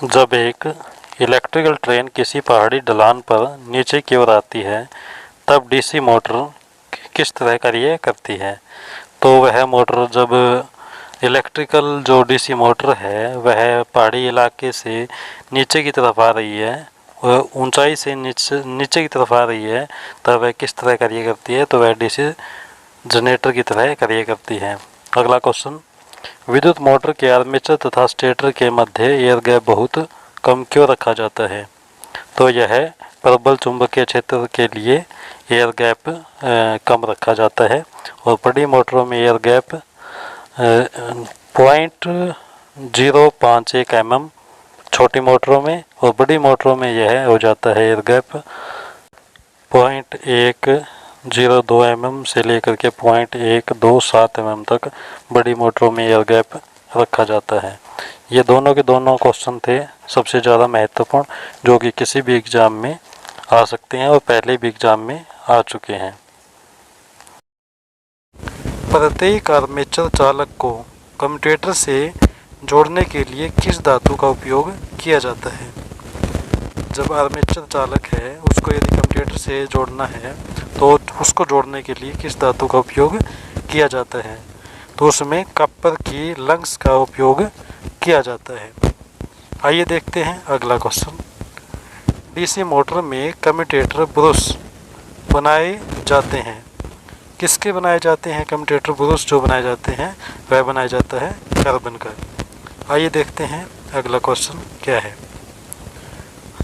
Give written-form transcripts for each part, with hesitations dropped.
जब एक electrical train किसी पहाड़ी ढलान पर नीचे की ओर आती है तब डीसी मोटर किस तरह कार्य करती है। तो वह मोटर जब इलेक्ट्रिकल जो डीसी मोटर है वह पहाड़ी इलाके से नीचे की तरफ आ रही है, वह ऊंचाई से नीचे की तरफ आ रही है, तब वह किस तरह कार्य करती है। तो वह डीसी जनरेटर की तरह कार्य करती है। अगला क्वेश्चन, विद्युत मोटर के आर्मेचर तथा स्टेटर के मध्य एयर गैप बहुत कम क्यों रखा जाता है। तो यह प्रबल चुंबकीय क्षेत्र के लिए एयर गैप कम रखा जाता है और बड़ी मोटरों में एयर गैप 0.051 mm, छोटी मोटरों में और बड़ी मोटरों में यह हो जाता है एयर गैप 0.102 mm से लेकर के 0.127 mm तक बड़ी मोटरों में एयर गैप रखा जाता है। ये दोनों के दोनों क्वेश्चन थे सबसे ज़्यादा महत्वपूर्ण, जो कि किसी भी एग्ज़ाम में आ सकते हैं और पहले भी एग्ज़ाम में आ चुके हैं। प्रत्येक आर्मेचर चालक को कम्यूटेटर से जोड़ने के लिए किस धातु का उपयोग किया जाता है। जब आर्मेचर चालक है उसको यदि कम्यूटेटर से जोड़ना है तो उसको जोड़ने के लिए किस धातु का उपयोग किया जाता है। तो उसमें कॉपर की लंग्स का उपयोग किया जाता है। आइए देखते हैं अगला क्वेश्चन। डीसी मोटर में कम्यूटेटर ब्रश बनाए जाते हैं। किसके बनाए जाते हैं कम्यूटेटर ब्रश जो बनाए जाते हैं वह बनाया जाता है कार्बन का। आइए देखते हैं अगला क्वेश्चन क्या है।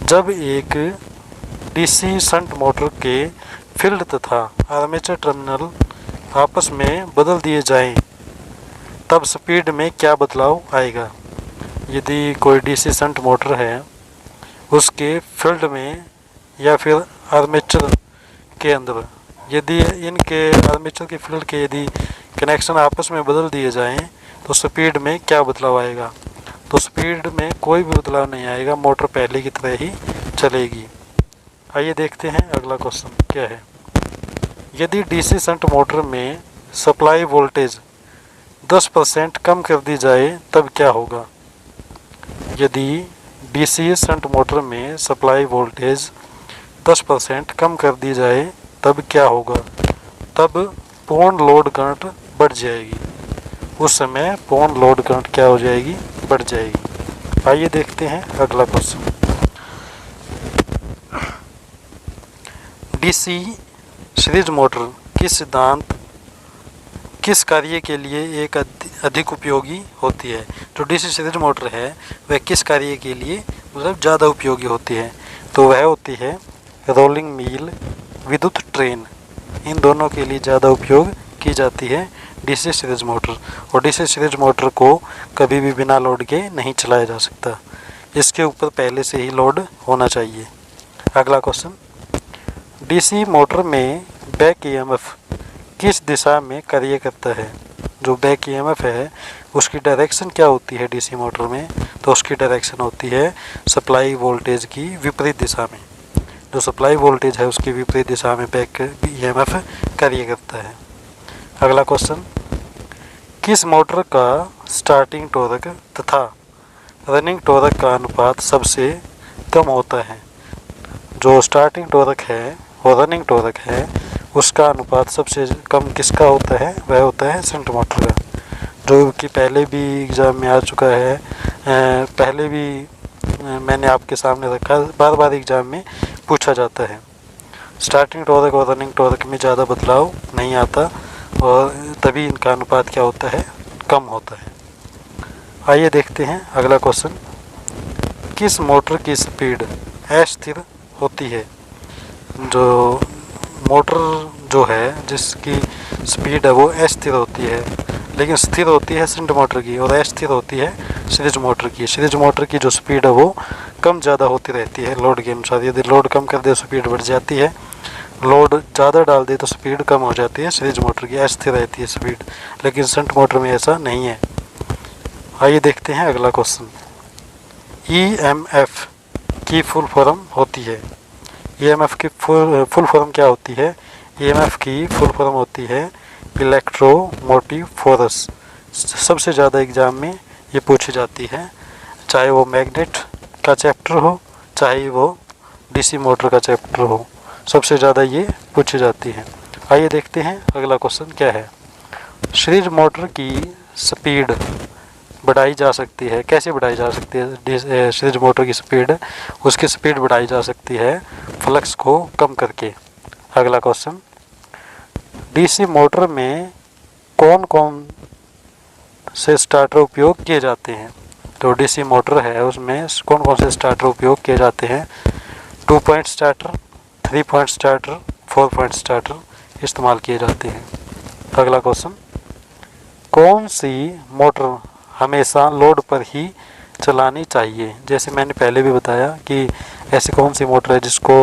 जब एक डीसी शंट मोटर के फील्ड तथा आर्मेचर टर्मिनल आपस में बदल दिए जाएं तब स्पीड में क्या बदलाव आएगा। यदि कोई डीसी शंट मोटर है उसके फील्ड में या फिर आर्मेचर के अंदर यदि इनके आर्मेचर के फील्ड के यदि कनेक्शन आपस में बदल दिए जाएं तो स्पीड में क्या बदलाव आएगा। तो स्पीड में कोई भी बदलाव नहीं आएगा, मोटर पहले की तरह ही चलेगी। आइए देखते हैं अगला क्वेश्चन क्या है। यदि डीसी शंट मोटर में सप्लाई वोल्टेज 10% कम कर दी जाए तब क्या होगा। यदि डीसी शंट मोटर में सप्लाई वोल्टेज 10% कम कर दी जाए तब क्या होगा। तब पूर्ण लोड करंट बढ़ जाएगी। उस समय पूर्ण लोड करंट क्या हो जाएगी, बढ़ जाएगी। आइए देखते हैं अगला क्वेश्चन। डीसी सीरीज मोटर किस कार्य के लिए एक अधिक उपयोगी होती है। जो डीसी सीरीज मोटर है वह किस कार्य के लिए मतलब ज़्यादा उपयोगी होती है। तो वह होती है रोलिंग मिल, विद्युत ट्रेन, इन दोनों के लिए ज़्यादा उपयोग की जाती है डीसी सीरीज मोटर। और डीसी सीरीज मोटर को कभी भी बिना लोड के नहीं चलाया जा सकता, इसके ऊपर पहले से ही लोड होना चाहिए। अगला क्वेश्चन, डीसी मोटर में बैक ईएमएफ किस दिशा में कार्य करता है। जो बैक ईएमएफ है उसकी डायरेक्शन क्या होती है डीसी मोटर में। तो उसकी डायरेक्शन होती है सप्लाई वोल्टेज की विपरीत दिशा में। जो सप्लाई वोल्टेज है उसकी विपरीत दिशा में बैक ईएमएफ कार्य करता है। अगला क्वेश्चन, किस मोटर का स्टार्टिंग टॉर्क तथा रनिंग टॉर्क का अनुपात सबसे कम होता है। जो स्टार्टिंग टॉर्क है और रनिंग टॉर्क है उसका अनुपात सबसे कम किसका होता है, वह होता है शंट मोटर का। जो कि पहले भी एग्ज़ाम में आ चुका है, पहले भी मैंने आपके सामने रखा, बार बार एग्ज़ाम में पूछा जाता है। स्टार्टिंग टॉर्क और रनिंग टॉर्क में ज़्यादा बदलाव नहीं आता और तभी इनका अनुपात क्या होता है, कम होता है। आइए देखते हैं अगला क्वेश्चन, किस मोटर की स्पीड अस्थिर होती है। जो मोटर जो है जिसकी स्पीड है वो अस्थिर होती है, लेकिन स्थिर होती है शंट मोटर की और अस्थिर होती है सीरीज मोटर की। सीरीज मोटर की जो स्पीड है वो कम ज़्यादा होती रहती है लोड के अनुसार। यदि लोड कम कर दे स्पीड बढ़ जाती है, लोड ज़्यादा डाल दे तो स्पीड कम हो जाती है सीरीज मोटर की, अस्थिर रहती है स्पीड। लेकिन शंट मोटर में ऐसा नहीं है। आइए देखते हैं अगला क्वेश्चन, ईएमएफ की फुल फॉर्म होती है। ईएमएफ की फुल फॉर्म क्या होती है। ईएमएफ की फुल फॉर्म होती है इलेक्ट्रोमोटिव फोर्स। सबसे ज़्यादा एग्ज़ाम में ये पूछी जाती है, चाहे वो मैग्नेट का चैप्टर हो, चाहे वो डीसी मोटर का चैप्टर हो, सबसे ज़्यादा ये पूछी जाती है। आइए देखते हैं अगला क्वेश्चन क्या है। सीरीज मोटर की स्पीड बढ़ाई जा सकती है, कैसे बढ़ाई जा सकती है? सीरीज मोटर की स्पीड, उसकी स्पीड बढ़ाई जा सकती है फ्लक्स को कम करके। अगला क्वेश्चन, डीसी मोटर में कौन कौन से स्टार्टर उपयोग किए जाते हैं? तो डीसी मोटर है उसमें कौन कौन से स्टार्टर उपयोग किए जाते हैं? 2 point starter, 3 point starter, 4 point starter इस्तेमाल किए जाते हैं। अगला क्वेश्चन, कौन सी मोटर हमेशा लोड पर ही चलानी चाहिए? जैसे मैंने पहले भी बताया कि ऐसी कौन सी मोटर है जिसको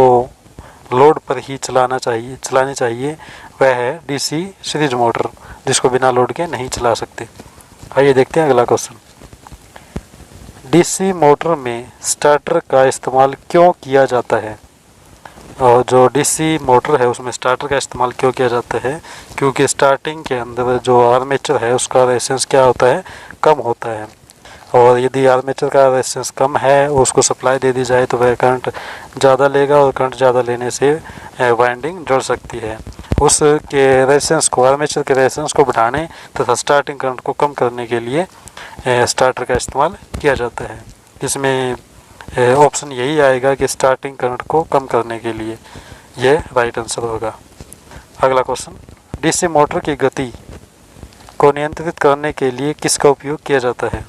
लोड पर ही चलानी चाहिए, वह है डीसी सीरीज मोटर, जिसको बिना लोड के नहीं चला सकते। आइए देखते हैं अगला क्वेश्चन, डीसी मोटर में स्टार्टर का इस्तेमाल क्यों किया जाता है? और जो डीसी मोटर है उसमें स्टार्टर का इस्तेमाल क्यों किया जाता है? क्योंकि स्टार्टिंग के अंदर जो आर्मेचर है उसका रेजिस्टेंस क्या होता है? कम होता है, और यदि आर्मेचर का रेजिस्टेंस कम है, उसको सप्लाई दे दी जाए तो वह करंट ज़्यादा लेगा, और करंट ज़्यादा लेने से वाइंडिंग जल सकती है। उसके रेजिस्टेंस को, आर्मेचर के रेजिस्टेंस को बढ़ाने तथा स्टार्टिंग करंट को कम करने के लिए स्टार्टर का इस्तेमाल किया जाता है। इसमें ऑप्शन यही आएगा कि स्टार्टिंग करंट को कम करने के लिए, यह राइट आंसर होगा। अगला क्वेश्चन, डीसी मोटर की गति को नियंत्रित करने के लिए किसका उपयोग किया जाता है?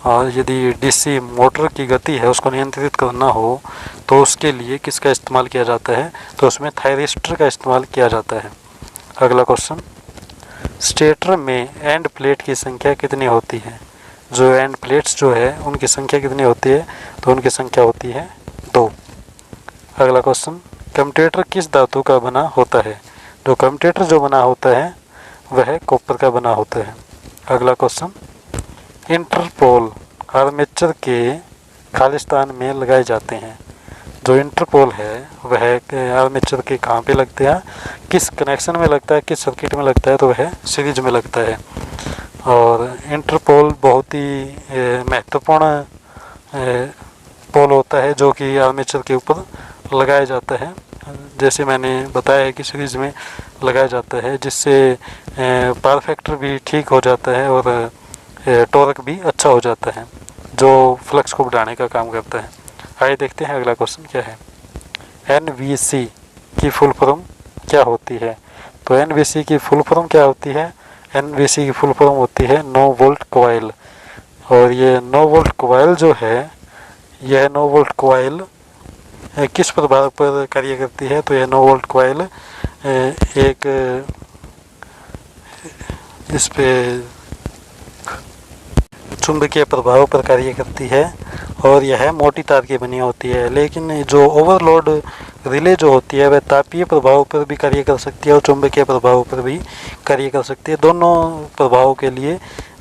और यदि डीसी मोटर की गति है उसको नियंत्रित करना हो तो उसके लिए किसका इस्तेमाल किया जाता है? तो उसमें थायरिस्टर का इस्तेमाल किया जाता है। अगला क्वेश्चन, स्टेटर में एंड प्लेट की संख्या कितनी होती है? जो एंड प्लेट्स जो है उनकी संख्या कितनी होती है? तो उनकी संख्या होती है 2। अगला क्वेश्चन, कम्यूटेटर किस धातु का बना होता है? जो कम्यूटेटर जो बना होता है वह कॉपर का बना होता है। अगला क्वेश्चन, इंटरपोल आर्मेचर के खालिस्तान में लगाए जाते हैं। जो इंटरपोल है वह आर्मेचर के कहाँ पे लगते हैं, किस कनेक्शन में लगता है, किस सर्किट में लगता है? तो वह सीरीज में लगता है। और इंटरपोल बहुत ही महत्वपूर्ण पोल होता है जो कि आर्मेचर के ऊपर लगाया जाता है। जैसे मैंने बताया है कि सीरीज में लगाया जाता है, जिससे पावर फैक्टर भी ठीक हो जाता है और टॉर्क भी अच्छा हो जाता है, जो फ्लक्स को बढ़ाने का काम करता है। आइए देखते हैं अगला क्वेश्चन क्या है। एनवीसी की फुल फॉर्म क्या होती है? तो एनवीसी की फुल फॉर्म क्या होती है? एनवीसी की फुल फॉर्म होती है नो वोल्ट कोयल। और ये नो वोल्ट कोयल जो है, यह नो वोल्ट कोयल किस प्रभाव पर कार्य करती है? तो यह नो वोल्ट कोयल एक इस पे चुंबकीय प्रभाव पर कार्य करती है, और यह मोटी तार की बनी होती है। लेकिन जो ओवरलोड रिले जो होती है वह तापीय प्रभाव पर भी कार्य कर सकती है और चुंबकीय प्रभाव पर भी कार्य कर सकती है। दोनों प्रभावों के लिए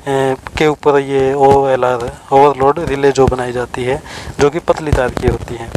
के ऊपर ये OLR ओवरलोड रिले जो बनाई जाती है, जो कि पतली तार की होती है।